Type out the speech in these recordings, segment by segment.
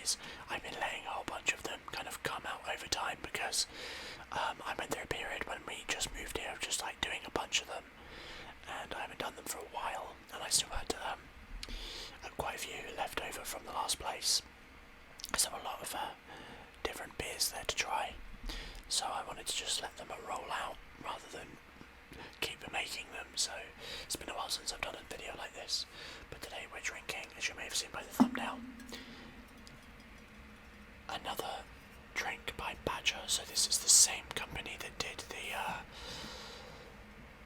is I've been letting a whole bunch of them kind of come out over time because I went through a period when we just moved here of just like doing a bunch of them, and I haven't done them for a while, and I still had quite a few left over from the last place. So a lot of different beers there to try, so I wanted to just let them roll out rather than keep making them. So it's been a while since I've done a video like this, but today we're drinking, as you may have seen by the thumbnail, another drink by Badger. So this is the same company that did the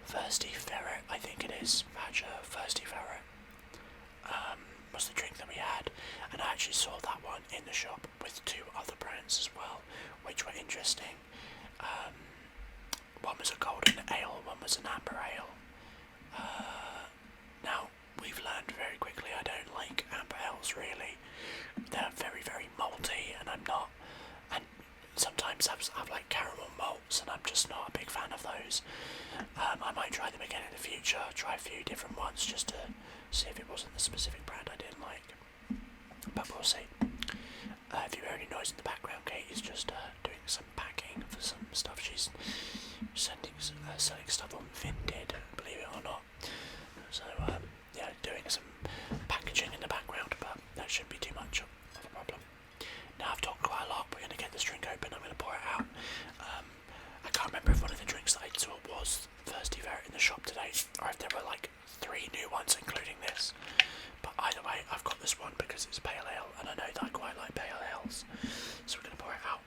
Thirsty Ferret, I think it is. Badger Thirsty Ferret was the drink that we had, and I actually saw that one in the shop with 2 other brands as well, which were interesting. One was a golden ale, one was an amber ale. Now, we've learned very quickly I don't like amber ales really. They're very, very malty, and I'm not, and sometimes have like caramel malts, and I'm just not a big fan of those. I might try them again in the future, try a few different ones just to see if it wasn't the specific brand I didn't like, but we'll see. If you hear any noise in the background, Kate is just doing some packing for some stuff. She's selling stuff on Vinted, believe it or not. So yeah, doing some packaging in the background, but that shouldn't be too much of a problem. Now I've talked quite a lot. We're going to get this drink open. I'm going to pour it out. I can't remember if one of the drinks that I saw was Thirsty Ferret in the shop today, or if there were like 3 new ones including this. But either way, I've got this one because it's pale ale, and I know that I quite like pale ales. So we're going to pour it out.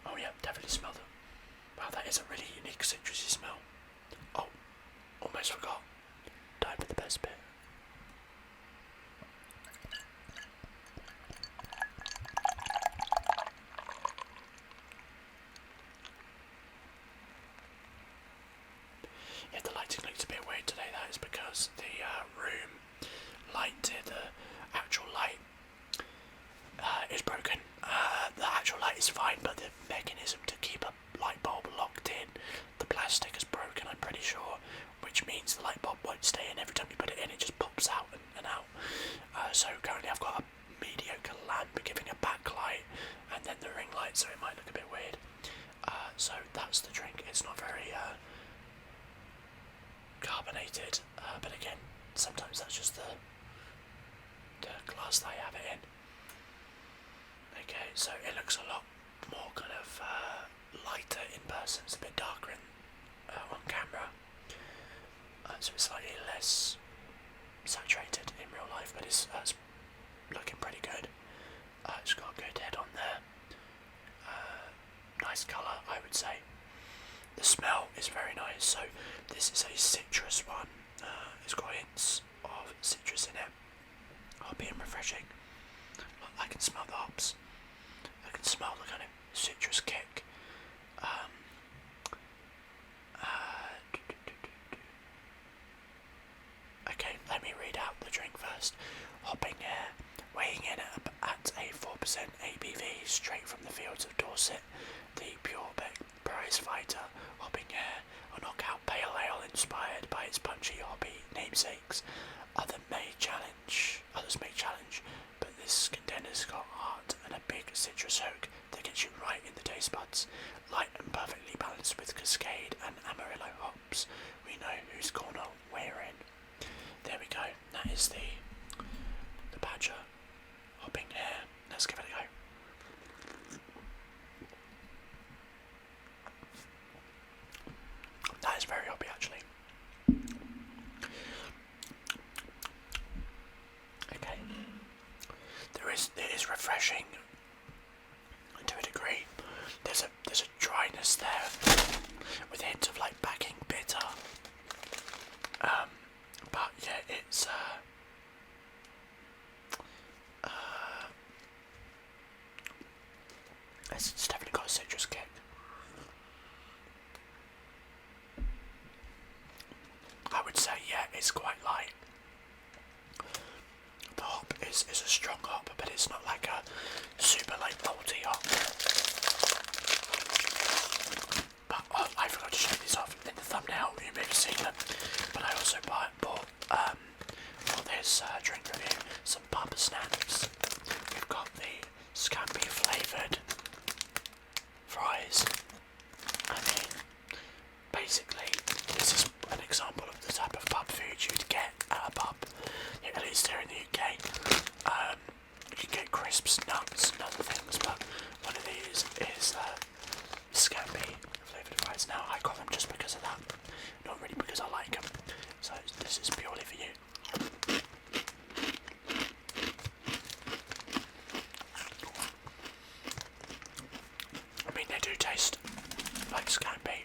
Oh yeah, definitely smell them. Wow, that is a really unique citrusy smell. Oh, almost forgot. Time for the best bit. Yeah, the lighting looks a bit weird today. That is because the room light, the actual light is broken. The actual light is fine, but the mechanism to keep a light bulb locked in, the plastic is broken, I'm pretty sure, which means the light bulb won't stay in. Every time you put it in, it just pops out and out. So currently I've got a mediocre lamp giving a backlight, and then the ring light, so it might look a bit weird. So that's the drink. It's not very carbonated, but again, sometimes that's just the glass that I have it in. Okay, so it looks a lot more kind of lighter in person. It's a bit darker on camera, so it's slightly less saturated in real life, but it's looking pretty good. It's got a good head on there. Nice colour, I would say. The smell is very nice. So this is a citrus one. It's got hints of citrus in it. Hoppy and refreshing. I can smell the hops. I can smell the kind of citrus kick. Okay, let me read out the drink first. Hopping Hare, weighing in at a 4% ABV, straight from the fields of Dorset, the pure prize fighter, Hopping Hare, a knockout pale ale inspired by its punchy hoppy namesakes. Others may challenge, but this contender's got heart and a big citrus hook that gets you right in the taste buds. Light and perfectly balanced with Cascade and Amarillo hops. We know whose corner we're in. There we go. That is the Badger Hopping Hare. Let's give it a go. That is very hoppy, actually. Okay. It is refreshing to a degree. There's a dryness there with a hint of like backing bitter. But yeah, it's definitely got a citrus kick. I would say, yeah, it's quite light. The hop is a strong hop, but it's not like a super like malty hop. But I forgot to show these off in the thumbnail. You may have seen them, but I also bought for this drink review some pub snacks. We've got the scampi flavoured fries. I mean, basically, this is an example of the type of pub food you'd get at a pub, at least here in the UK. You can get crisps, nuts, and other things, but one of these is scampi flavoured fries. Now, I got them just because of that, not really because I like them. So this is purely for you. I mean, they do taste like scampi.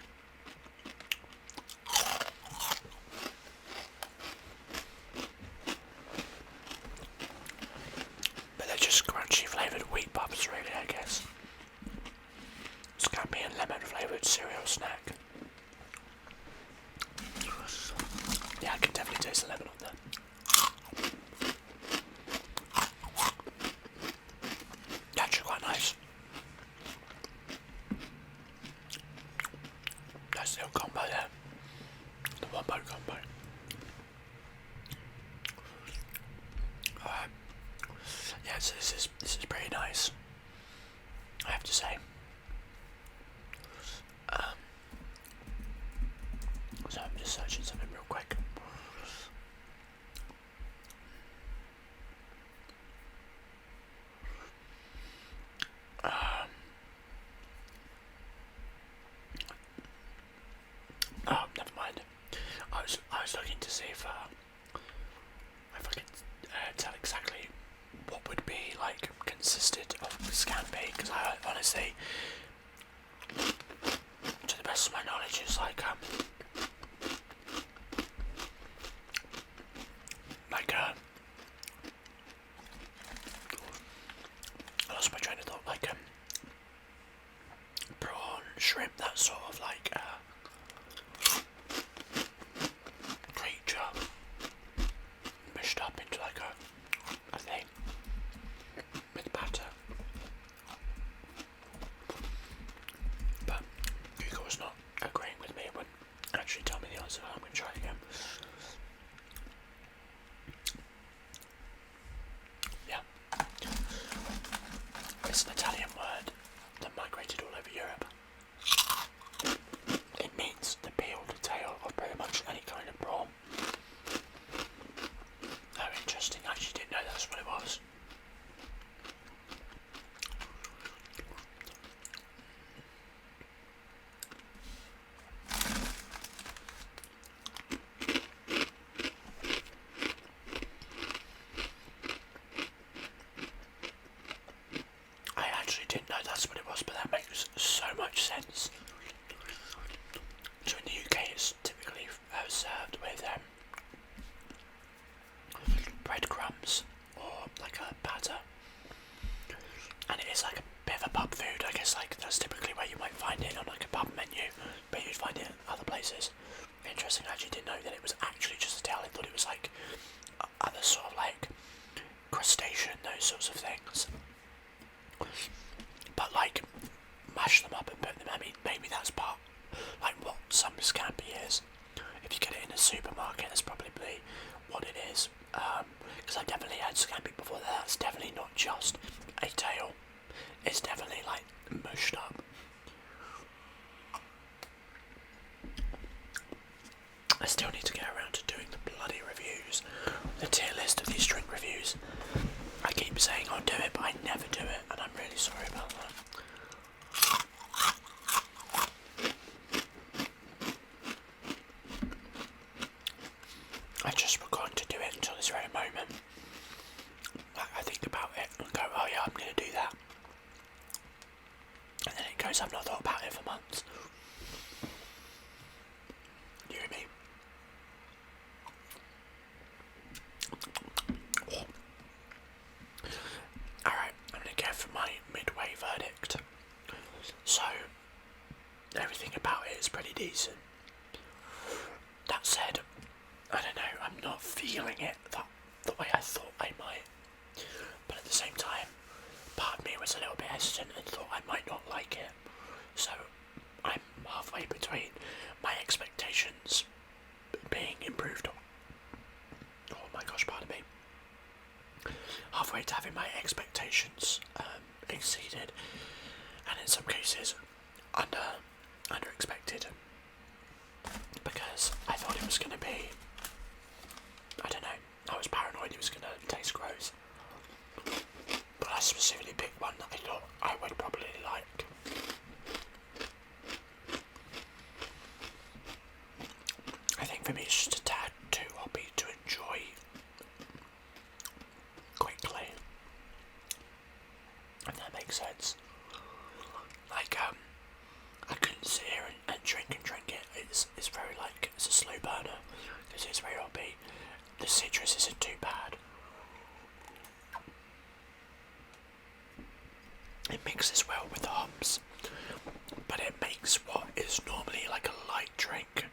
But they're just crunchy flavoured wheat puffs, really, I guess. Scampi and lemon flavoured cereal snack. Yeah, I can definitely taste the lemon on there. Yeah, actually quite nice. That's the old combo there. The wombo combo. Yeah, so this is pretty nice, I have to say. So I'm just searching something real quick. Oh, never mind. I was looking to see if I could tell exactly what would be like consisted of scampi, because I honestly, to the best of my knowledge, is like I lost my train of thought, like prawn, shrimp, that sort of like creature mushed up into like a thing with batter. But Google was not agreeing with me, it wouldn't actually tell me the answer. I'm going to try again. Yeah. It's an Italian word that migrated all over Europe. It means the peeled tail of pretty much any kind of prawn. Oh, interesting. I actually didn't know that's what it was. I actually didn't know that's what it was, but that makes so much sense. So in the UK it's typically served with breadcrumbs or like a batter, and it is like a bit of a pub food. I guess like that's typically where you might find it on like a pub menu, but you'd find it in other places. Interesting. I actually didn't know that it was actually just a tail. I thought it was like other sort of like crustacean, those sorts of things. But like mash them up and put them. I mean, maybe that's part like what some scampi is. If you get it in a supermarket, that's probably what it is. Because I've definitely had scampi before. That's definitely not just a tail. It's definitely like mushed up. I still need to get around to doing the bloody reviews, the tier list of these drink reviews. I keep saying I'll do it, but I never do it, and I'm really sorry about that. I just forgot to do it until this very moment. I think about it and go, oh yeah, I'm going to do that. And then it goes, I've not thought about it for months. You hear me? Alright, I'm going to go for my midway verdict. So, everything about it is pretty decent. That said, I don't know, I'm not feeling it the way I thought I might. But at the same time, part of me was a little bit hesitant and thought I might not like it. So I'm halfway between my expectations being improved on. Oh my gosh, pardon me. Halfway to having my expectations exceeded, and in some cases under expected, because I thought it was going to be, I don't know, I was paranoid it was going to taste gross, but I specifically picked one that I thought I would probably like. I think for me it's just a tad too hoppy to enjoy quickly, if that makes sense. Like, I couldn't sit here and drink it. It's very like, it's a slow burner because it's very hoppy. The citrus isn't too bad. It mixes well with the hops, but it makes what is normally like a light drink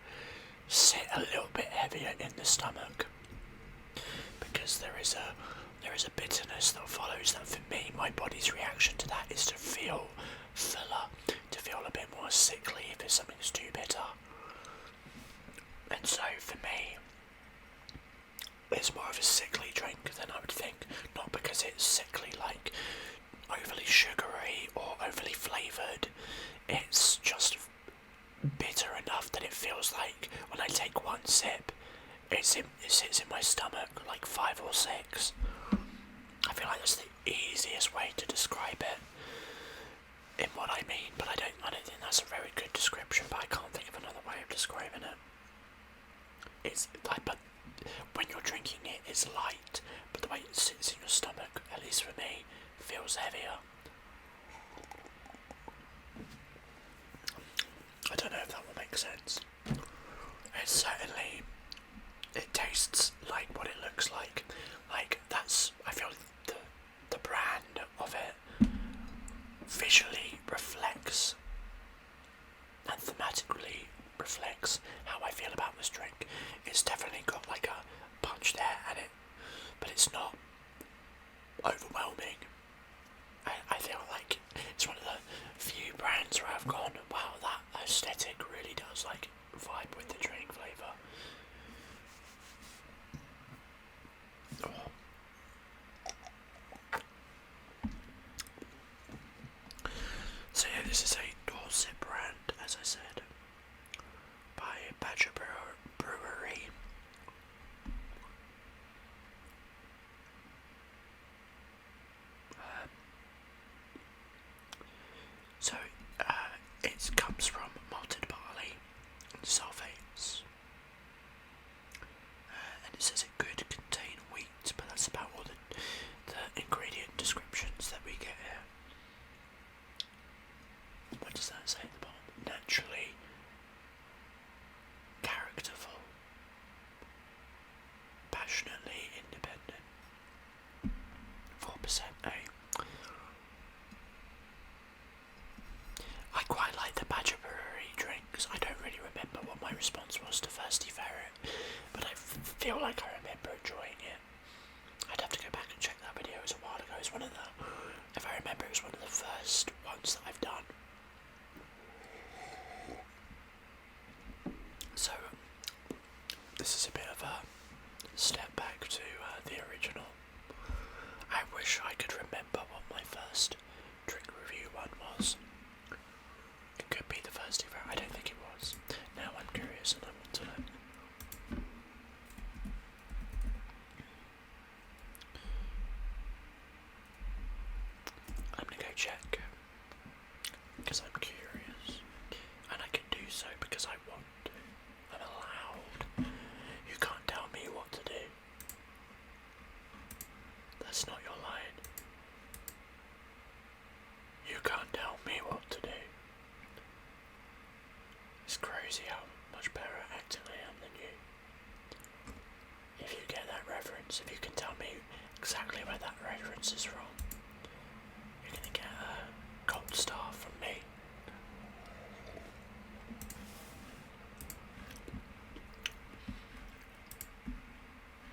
sit a little bit heavier in the stomach, because there is a bitterness that follows that. For me, my body's reaction to that is to feel fuller, to feel a bit more sickly if something's too bitter. And so for me, it's more of a sickly drink than I would think, not because it's sickly like overly sugary or overly flavoured. It's just bitter enough that it feels like when I take one sip, it sits in my stomach like 5 or 6. I feel like that's the easiest way to describe it in what I mean, but I don't think that's a very good description, but I can't think of another way of describing it. It's like, but when you're drinking it, it's light, but the way it sits in your stomach, at least for me, feels heavier. I don't know if that will make sense. It tastes like what it looks like. Like, that's, I feel the brand of it visually reflects and thematically reflects how I feel about this drink. It's definitely got like a punch there at it, but it's not overwhelming. I feel like it's one of the few brands where I've gone, wow, that aesthetic really does like vibe with the drink flavour. Oh. So yeah, this is a Dorset brand, as I said, by Badger Brewery. It comes from malted barley and sulfates, and it says it could contain wheat, but that's about all the ingredient descriptions that we get here. What does that say at the bottom? Naturally characterful, passionately independent, 4% A. I quite like the Badger Brewery drinks. I don't really remember what my response was to Thirsty Ferret, but I feel like I remember enjoying it. I'd have to go back and check that video. It was a while ago. It was one of the, if I remember, it was one of the first ones that I've done. So, this is a bit of a step back to the original. I wish I could remember what my first drink review one was. It could be the Thirsty Ferret. I don't think it was. Now I'm curious and I want to know. I'm gonna go check, because I'm curious, and I can do so because I want to. I'm allowed. You can't tell me what to do. That's not your line. You can't tell me what to do. It's crazy how much better at acting I am than you. If you get that reference, if you can tell me exactly where that reference is from, you're gonna get a gold star from me.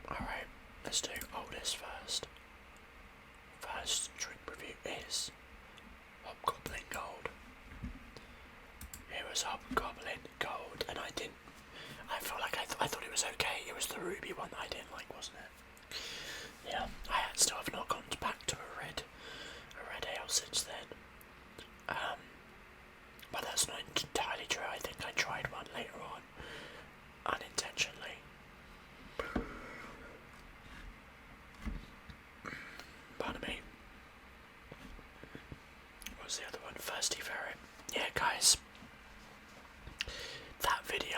Alright, let's do oldest first. First drink review is Hobgoblin Gold. It was Hobgoblin Gold, and I felt like I thought it was okay. It was the ruby one that I didn't like, wasn't it? Yeah, I still have not gone back to a red ale since thirsty ferret. Yeah, guys, that video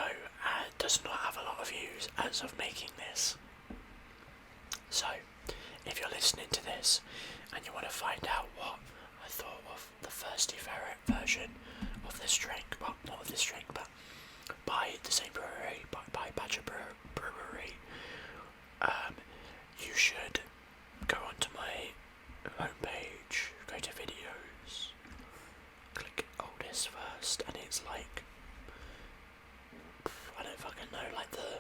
does not have a lot of views as of making this. So, if you're listening to this and you want to find out what I thought of the thirsty ferret version of this drink, well, not of this drink, but by the same brewery, by Badger Brewery, you should go onto my homepage, go to videos, click oldest first, and it's like, I don't fucking know, like the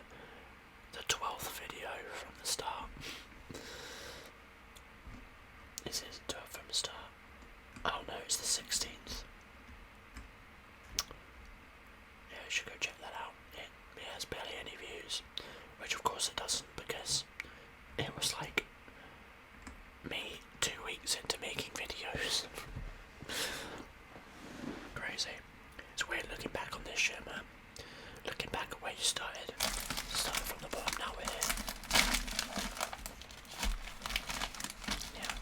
12th video from the start. Is it 12th from the start? Oh no, it's the 16th. Yeah, I should go check that out. It has barely any views, which of course it doesn't, because it was like me 2 weeks into making videos. Crazy. It's weird looking back on this shit, man. Looking back at where you started from the bottom, now we're here. Yeah.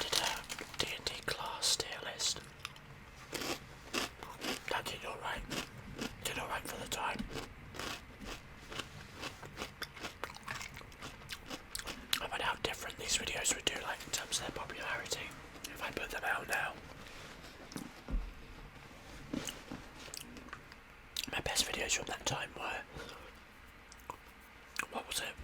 Did a D&D class tier list. That did alright. Did alright for the time. I wonder how different these videos would do, like in terms of their popularity, if I put them out now. My best videos from that time were, what was it?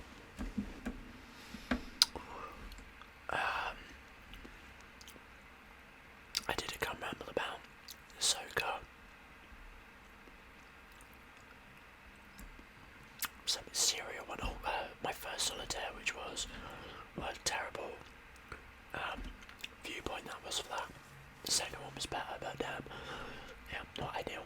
I did a gun ramble about Ahsoka. Some serial one. My first solitaire, which was a terrible viewpoint that was for that. The second one was better, but yeah, not ideal.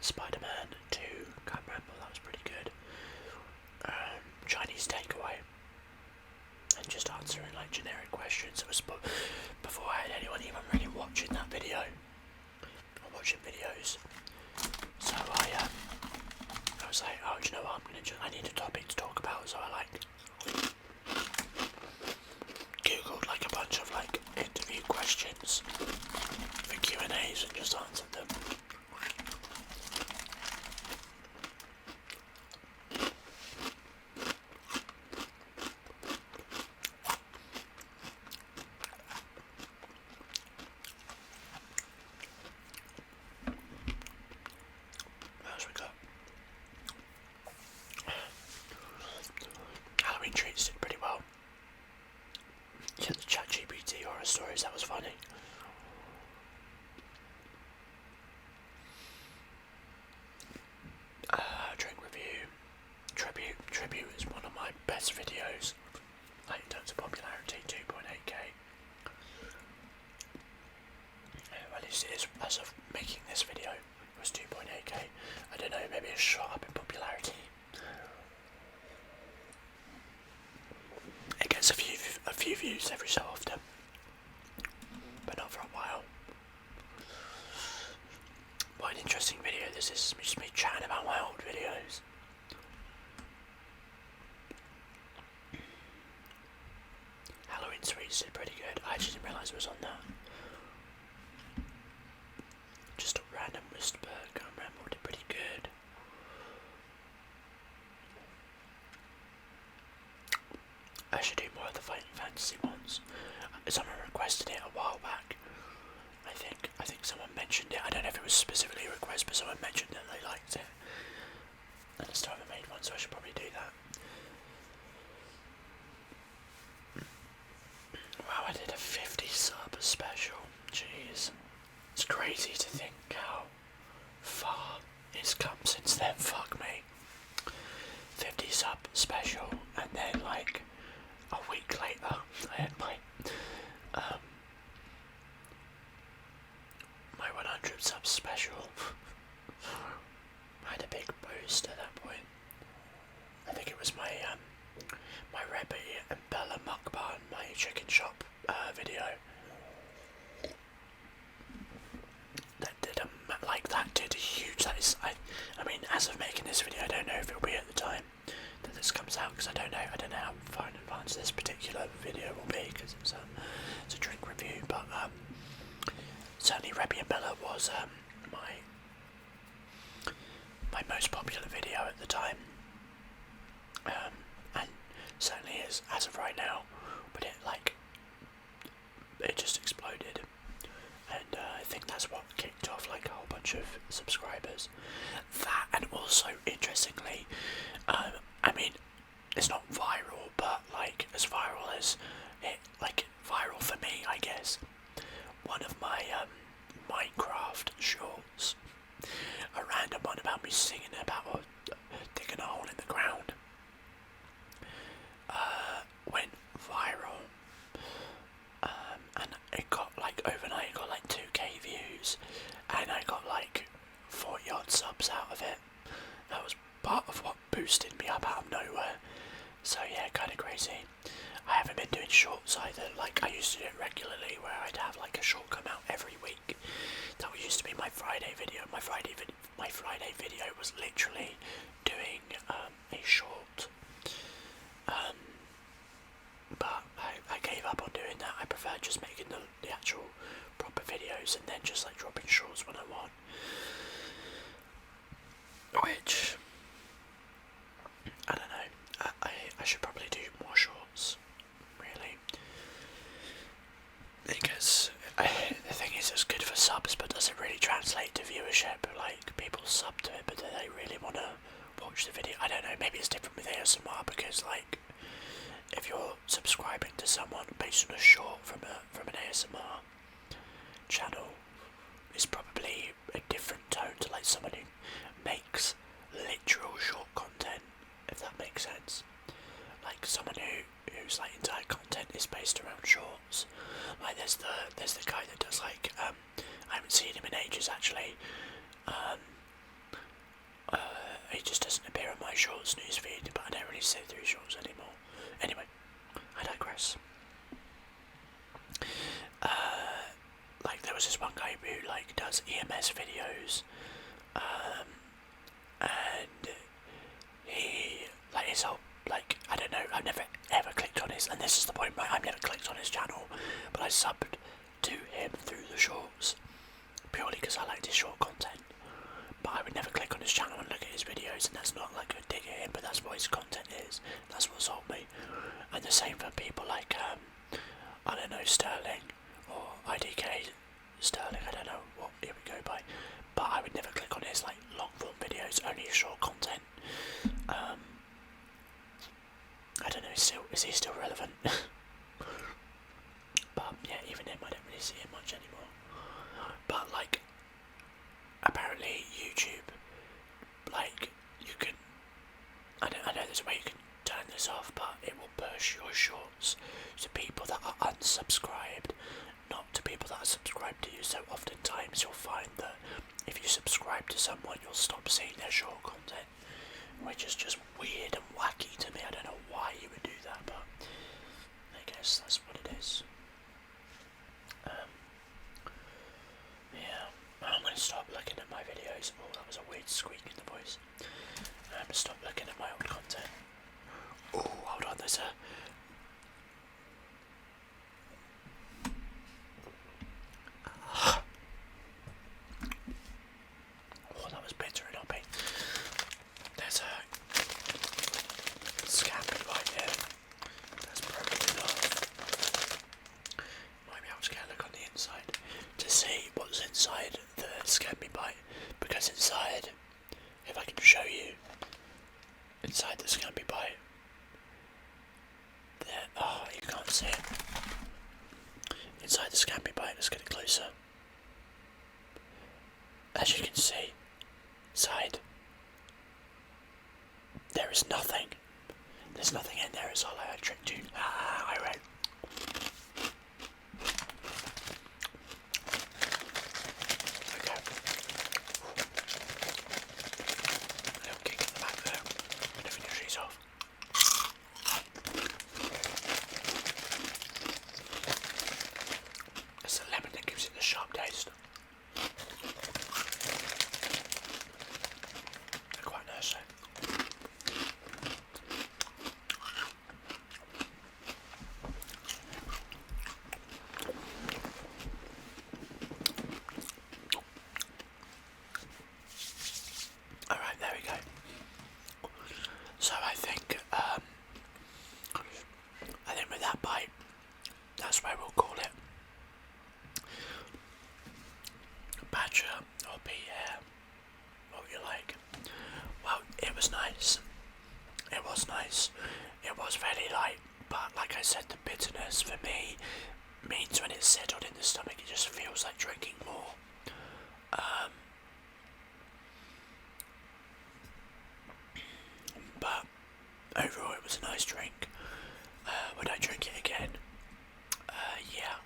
Spider-Man 2 gun ramble, that was pretty good. Chinese takeaway, and just answering like generic questions. It was before I had anyone even really watching that video or watching videos. So I was like, oh, do you know what? I need a topic to talk about. So I like googled like a bunch of like interview questions for Q&As and just answered them. Halloween treats did pretty well. Yeah, the ChatGPT horror stories, that was funny. Drink review. Tribute is one of my best videos. Like in terms of popularity, 2.8k. At least it is, as of making this video, it was 2.8k. I don't know, maybe it shot up in popularity. It gets a few views every so often, but not for a while. What an interesting video this is, just me chatting about my old videos. Halloween Sweets did pretty good. I actually didn't realise it was on that. Just a random Wistberg gun ramble did pretty good. I should do more of the Fighting Fantasy ones. Someone requested it a while back. I think someone mentioned it. I don't know if it was specifically a request, but someone mentioned that they liked it. And I still haven't made one, so I should probably do that. Wow, I did a 50 sub special. Jeez. It's crazy to think how far it's come since then. Fuck me. 50 sub special, and then like a week later I had my 100 sub special. I had a big boost at that point. I think it was my my Rebbe and Bella mukbang, my chicken shop video. That did a huge. That is, also, interestingly, I mean, it's not viral, but like as viral as it, like viral for me, I guess. One of my Minecraft shorts, a random one about me singing about digging a hole in the ground, went viral, and it got like overnight, it got like 2k views, and I got like 40 odd subs out of it. That was part of what boosted me up out of nowhere. So yeah, kind of crazy. I haven't been doing shorts either. Like I used to do it regularly, where I'd have like a short come out every week. That used to be my Friday video. My Friday video was literally doing a short. But I gave up on doing that. I prefer just making the actual proper videos and then just like dropping shorts when I want. Which, I don't know, I should probably do more shorts, really. Because the thing is, it's good for subs, but does it really translate to viewership? Like, people sub to it, but do they really want to watch the video? I don't know, maybe it's different with ASMR, because like, if you're subscribing to someone based on a short from an ASMR channel, it's probably a different tone to like someone who makes literal short content, if that makes sense. Like someone whose like entire content is based around shorts. Like there's the guy that does like I haven't seen him in ages actually. He just doesn't appear on my shorts newsfeed, but I don't really see through shorts anymore. Anyway, I digress. Like there was this one guy who like does EMS videos, and he like his whole like I don't know. I've never ever clicked on his, and this is the point, right? I've never clicked on his channel, but I subbed to him through the shorts purely because I liked his short content. But I would never click on his channel and look at his videos, and that's not like a dig at him, but that's what his content is. That's what sold me. And the same for people like I don't know, Sterling or IDK Sterling. I don't know what he would go by, but I would never click on his like long form videos, only his short content. I don't know. Is he still relevant? But yeah, even him, I don't really see him much anymore. But like, apparently YouTube, like you can. I know there's a way you can turn this off, but it will push your shorts to people that are unsubscribed, not to people that are subscribed to you. So oftentimes you'll find that if you subscribe to someone, you'll stop seeing their short content, which is just weird and wacky to me. I don't know why you would do that, but I guess that's what it is. Yeah, I'm going to stop looking at my videos. Oh, that was a weird squeak in the voice. I'm going to stop looking at my old content. Oh, hold on, there's a... Oh, that was bitter and hoppy. There's a scampi right here. That's broken off. Might be able to get a look on the inside to see what's inside the scampi bite, because inside, if I can show you, inside the scampi bite, there, oh, you can't see it. Inside the scampi bite, let's get it closer. As you can see, inside, there is nothing. There's nothing in there, it's all I tricked you. I read. Okay. A little kick in the back there. I'm gonna finish these off. It's the lemon that gives it the sharp taste. They're quite nice though. bitterness for me means when it's settled in the stomach, it just feels like drinking more. But overall, it was a nice drink. Would I drink it again? Yeah.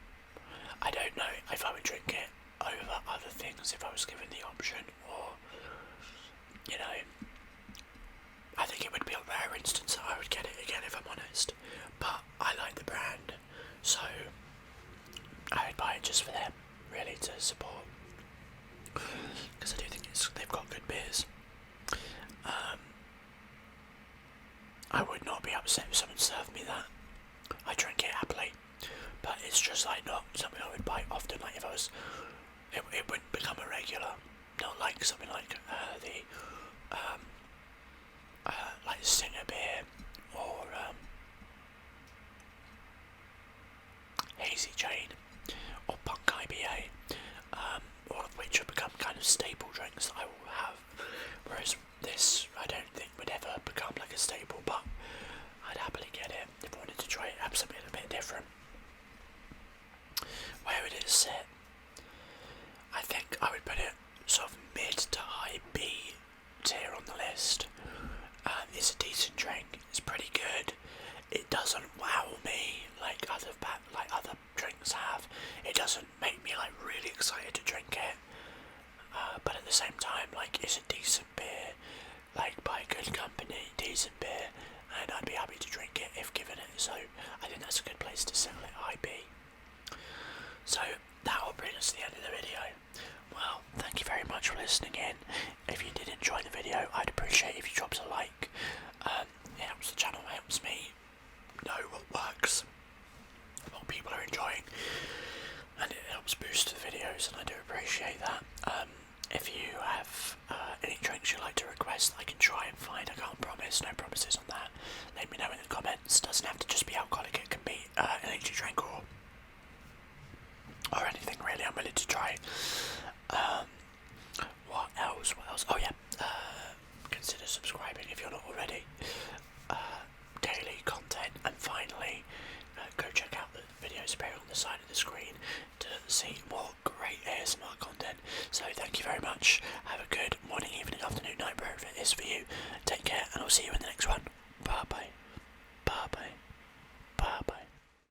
I don't know if I would drink it over other things if I was given the option, or, you know, I think it would be a rare instance that I would get it again if I'm honest. But I like the brand, so I would buy it just for them, really, to support, because I do think they've got good beers. I would not be upset if someone served me that. I drink it happily, but it's just like not something I would buy often. Like if I was, it wouldn't become a regular. Not like something like like Singer beer or Hazy Jane or Punk IBA, all of which have become kind of staple drinks that I will have. Whereas this, I don't think would ever become like a staple, but I'd happily get it if I wanted to try it, have something a bit different. Where would it sit? I think I would put it sort of mid to high B tier on the list. It's a decent drink. It's pretty good. It doesn't wow me like other drinks have. It doesn't make me like really excited to drink it. But at the same time, like, it's a decent beer, like by good company, decent beer, and I'd be happy to drink it if given it. So I think that's a good place to settle it, IB. So that will bring us to the end of the video. Well, thank you very much for listening in. If you did enjoy the video, I'd appreciate if you dropped a like. It helps the channel, helps me know what works, what people are enjoying, and it helps boost the videos, and I do appreciate that. If you have any drinks you'd like to request, I can try and find. I can't promise, no promises on that. Let me know in the comments. Doesn't have to just be alcoholic, it can be an energy drink or anything really. I'm willing to try. What else? Oh yeah, consider subscribing if you're not already. Daily content, and finally, go check out the videos appearing on the side of the screen to see more great ASMR content. So thank you very much. Have a good morning, evening, afternoon, night, wherever it is for you. Take care, and I'll see you in the next one. Bye bye. Bye bye.